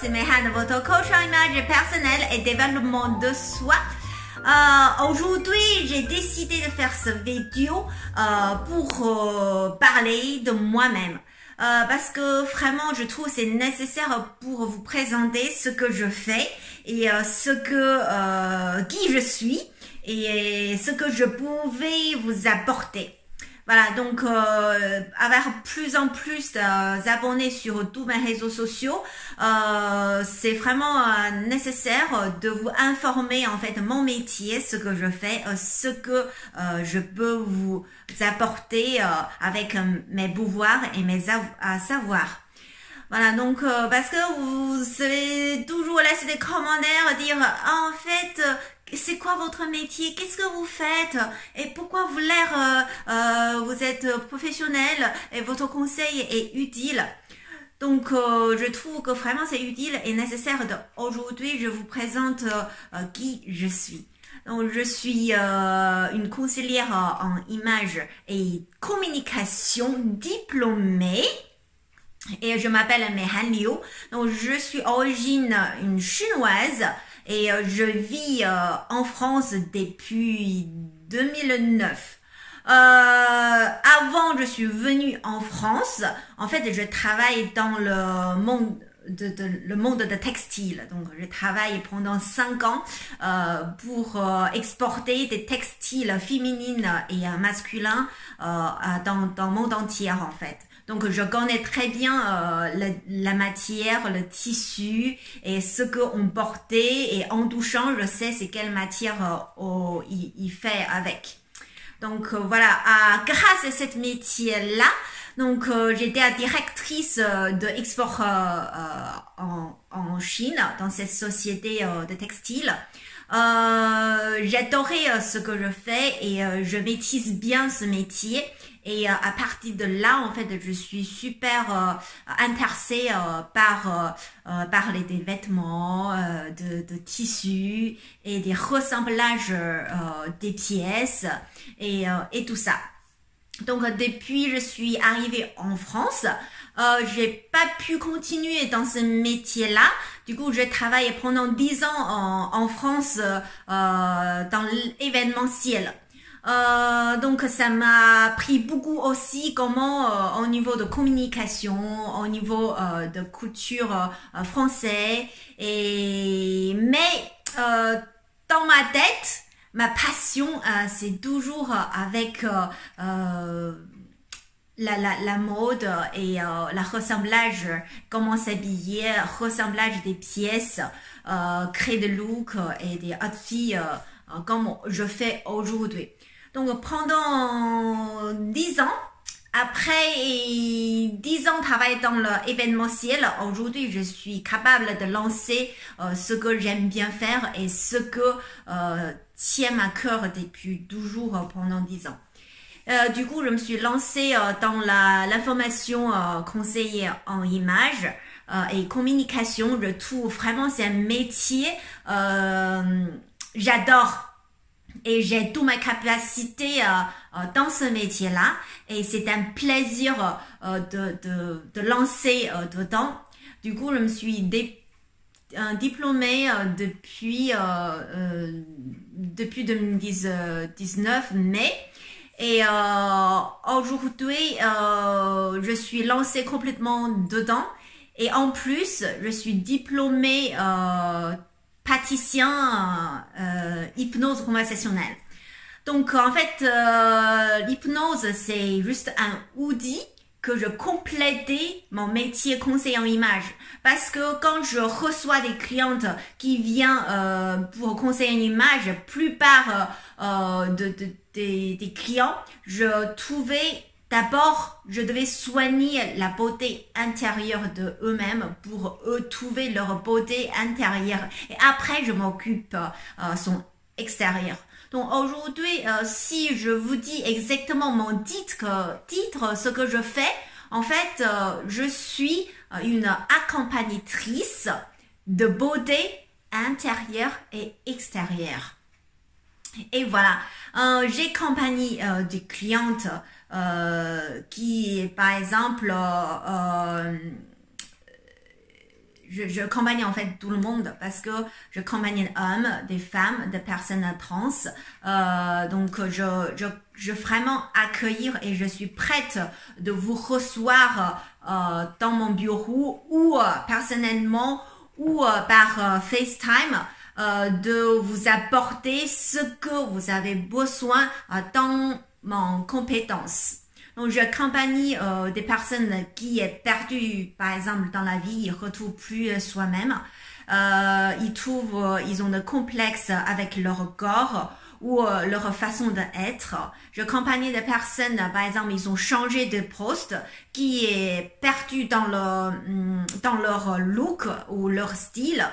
c'est Mehan, votre coach en image personnelle et développement de soi. Aujourd'hui, j'ai décidé de faire cette vidéo pour parler de moi-même. Parce que vraiment, je trouve c'est nécessaire pour vous présenter ce que je fais et qui je suis et ce que je pouvais vous apporter. Voilà, donc avoir plus en plus d'abonnés sur tous mes réseaux sociaux, c'est vraiment nécessaire de vous informer en fait mon métier, ce que je fais, ce que je peux vous apporter avec mes pouvoirs et mes savoirs. Voilà, donc parce que vous savez toujours laisser des commentaires, dire en fait c'est quoi votre métier, qu'est-ce que vous faites et pourquoi vous êtes professionnel et votre conseil est utile. Donc je trouve que vraiment c'est utile et nécessaire. Aujourd'hui je vous présente qui je suis. Donc je suis une conseillère en image et communication diplômée. Et je m'appelle Mehan Liu. Donc je suis d'origine une chinoise et je vis en France depuis 2009. Avant, je suis venue en France. En fait, je travaille dans le monde de textile. Donc, je travaille pendant 5 ans pour exporter des textiles féminines et masculins dans le monde entier, en fait. Donc, je connais très bien la matière, le tissu et ce qu'on portait. Et en touchant, je sais c'est quelle matière il fait avec. Donc, voilà, grâce à cette métier-là, donc j'étais directrice de export en Chine, dans cette société de textile. J'adorais ce que je fais et je maîtrise bien ce métier. Et à partir de là, en fait, je suis super intéressée par des vêtements, de tissus et des ressemblages des pièces et tout ça. Donc depuis je suis arrivée en France, j'ai pas pu continuer dans ce métier-là. Du coup, je travaille pendant 10 ans en France dans l'événementiel. Donc ça m'a pris beaucoup aussi comment au niveau de communication, au niveau de culture français mais dans ma tête, ma passion c'est toujours avec la mode et la ressemblage, comment s'habiller, ressemblage des pièces, créer des looks et des outfits comme je fais aujourd'hui. Donc pendant 10 ans, après 10 ans de travail dans l'événementiel, aujourd'hui je suis capable de lancer ce que j'aime bien faire et ce que tient à cœur depuis toujours pendant 10 ans. Du coup, je me suis lancée dans l'information conseillère en image et communication. Je trouve vraiment c'est un métier, j'adore. Et j'ai toute ma capacité dans ce métier-là. Et c'est un plaisir de lancer dedans. Du coup, je me suis diplômée depuis 2019 mai. Et aujourd'hui, je suis lancée complètement dedans. Et en plus, je suis diplômée praticien hypnose conversationnelle. Donc en fait, l'hypnose c'est juste un outil que je complétais mon métier conseiller en image. Parce que quand je reçois des clientes qui viennent pour conseiller en image, plupart des clients, je trouvais d'abord, je devais soigner la beauté intérieure de eux-mêmes pour eux trouver leur beauté intérieure. Et après, je m'occupe son extérieur. Donc aujourd'hui, si je vous dis exactement mon titre, ce que je fais, en fait, je suis une accompagnatrice de beauté intérieure et extérieure. Et voilà, j'accompagne des clientes qui, par exemple, je accompagne en fait tout le monde parce que je accompagne des hommes, des femmes, des personnes trans. Donc je vraiment accueillir et je suis prête de vous recevoir dans mon bureau ou personnellement ou par FaceTime. De vous apporter ce que vous avez besoin dans mon compétence. Donc, j'accompagne des personnes qui est perdues, par exemple, dans la vie, ils ne retrouvent plus soi-même. Ils ont des complexes avec leur corps ou leur façon d'être. J'accompagne des personnes, par exemple, ils ont changé de poste, qui est perdu dans leur look ou leur style.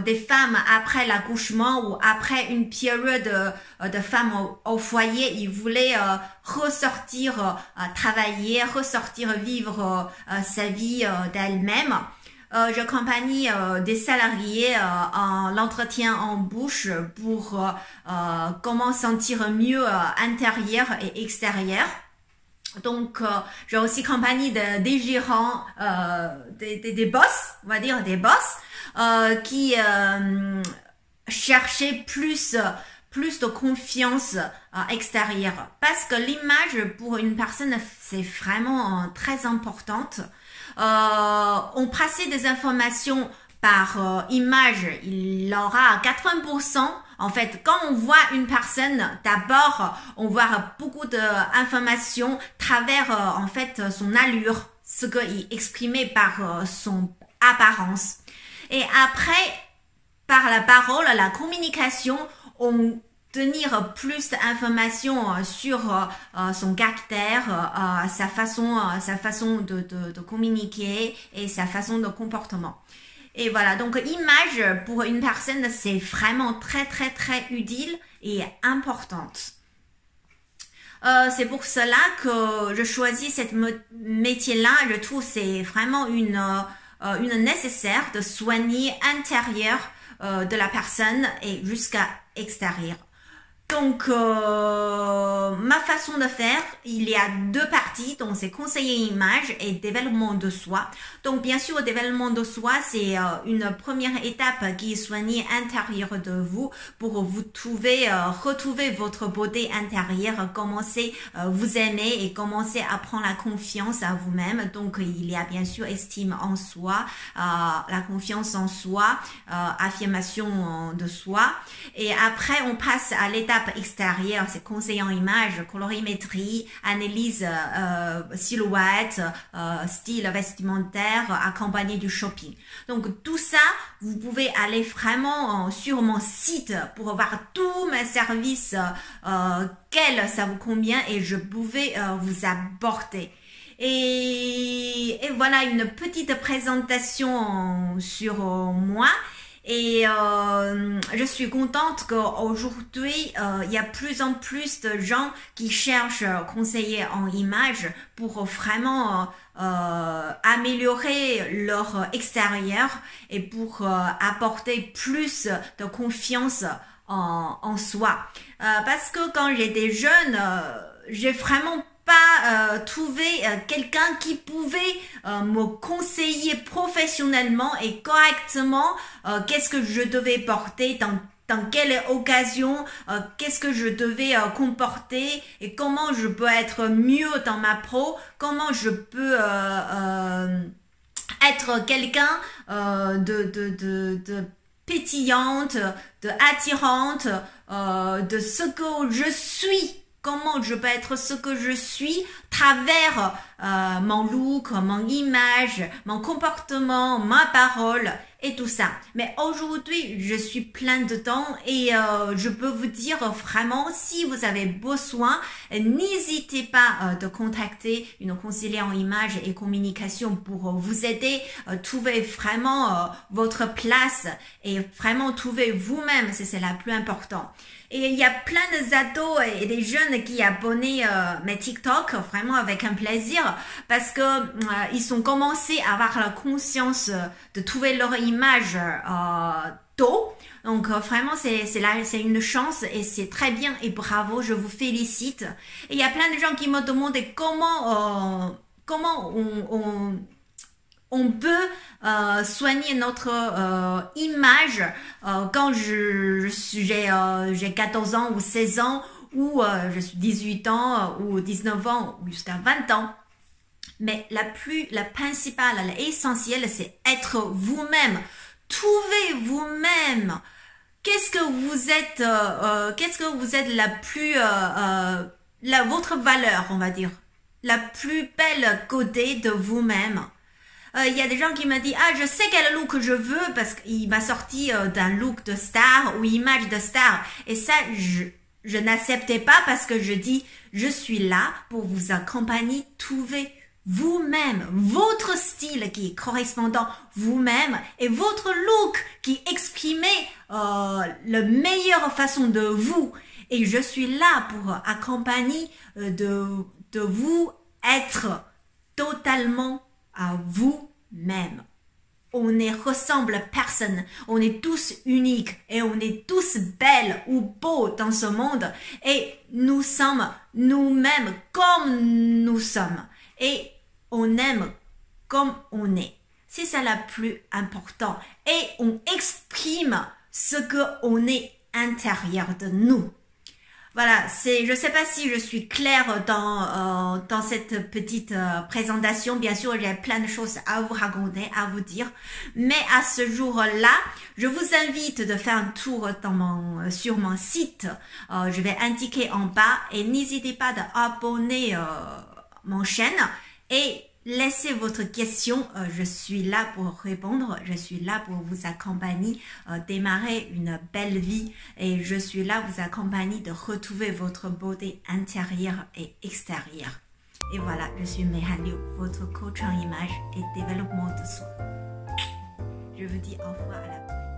Des femmes après l'accouchement ou après une période de femmes au foyer, ils voulaient ressortir travailler, ressortir vivre sa vie d'elle-même. J'accompagne des salariés en l'entretien en bouche pour comment sentir mieux intérieur et extérieur. Donc, j'ai aussi accompagné des gérants, des boss, on va dire des boss, qui cherchaient plus de confiance extérieure. Parce que l'image pour une personne, c'est vraiment très importante. On passait des informations par image, il aura 80%. En fait, quand on voit une personne, d'abord, on voit beaucoup d'informations à travers en fait son allure, ce qu'il exprimait par son apparence. Et après, par la parole, la communication, on tenir plus d'informations sur son caractère, sa façon de communiquer et sa façon de comportement. Et voilà, donc image pour une personne, c'est vraiment très utile et importante. C'est pour cela que je choisis cette métier-là. Je trouve c'est vraiment une nécessaire de soigner intérieur de la personne et jusqu'à extérieur. Donc, ma façon de faire, il y a deux parties, donc c'est conseiller image et développement de soi. Donc, bien sûr, le développement de soi, c'est une première étape qui est soigner intérieur de vous pour vous retrouver votre beauté intérieure, commencer vous aimer et commencer à prendre la confiance à vous-même. Donc, il y a bien sûr estime en soi, la confiance en soi, affirmation de soi. Et après, on passe à l'étape extérieure, c'est conseiller en image, colorimétrie, analyse silhouette, style vestimentaire, accompagné du shopping. Donc tout ça, vous pouvez aller vraiment sur mon site pour voir tous mes services, quels ça vous convient et je pouvais vous apporter. Et voilà une petite présentation sur moi. Et je suis contente qu'aujourd'hui, il y a plus en plus de gens qui cherchent conseiller en image pour vraiment améliorer leur extérieur et pour apporter plus de confiance en soi. Parce que quand j'étais jeune, j'ai vraiment pas trouvé quelqu'un qui pouvait me conseiller professionnellement et correctement qu'est-ce que je devais porter dans quelle occasion, qu'est-ce que je devais comporter et comment je peux être mieux dans ma pro, comment je peux être quelqu'un de pétillante, de attirante, de ce que je suis. Comment je peux être ce que je suis travers mon look, mon image, mon comportement, ma parole et tout ça. Mais aujourd'hui, je suis plein de temps et je peux vous dire vraiment, si vous avez besoin, n'hésitez pas de contacter une conseillère en image et communication pour vous aider à trouver vraiment votre place et vraiment trouver vous-même, c'est la plus importante. Et il y a plein de ados et des jeunes qui abonnent mes TikTok vraiment avec un plaisir parce que ils ont commencé à avoir la conscience de trouver leur image tôt. Donc vraiment c'est une chance et c'est très bien et bravo, je vous félicite. Et il y a plein de gens qui me demandent comment on peut soigner notre image quand j'ai 14 ans ou 16 ans ou je suis 18 ans ou 19 ans ou jusqu'à 20 ans. Mais la principale, l'essentiel, c'est être vous-même. Trouvez vous-même. Qu'est-ce que vous êtes la plus, votre valeur, on va dire, la plus belle côté de vous-même. Il y a des gens qui me disent, ah, je sais quel look je veux parce qu'il m'a sorti d'un look de star ou image de star. Et ça, je n'acceptais pas parce que je dis, je suis là pour vous accompagner, trouver vous-même, votre style qui est correspondant vous-même et votre look qui exprimait la meilleure façon de vous. Et je suis là pour accompagner de vous être totalement à vous-même. On ne ressemble à personne, on est tous uniques et on est tous belles ou beaux dans ce monde et nous sommes nous-mêmes comme nous sommes. Et on aime comme on est. C'est ça le plus important. Et on exprime ce qu'on est intérieur de nous. Voilà, je sais pas si je suis claire dans cette petite présentation. Bien sûr, j'ai plein de choses à vous raconter, à vous dire. Mais à ce jour-là, je vous invite de faire un tour sur mon site. Je vais indiquer en bas et n'hésitez pas d'abonner mon chaîne et laissez votre question. Je suis là pour répondre. Je suis là pour vous accompagner, démarrer une belle vie et je suis là pour vous accompagner de retrouver votre beauté intérieure et extérieure. Et voilà, je suis Mehan Liu, votre coach en image et développement de soi. Je vous dis au revoir à la prochaine.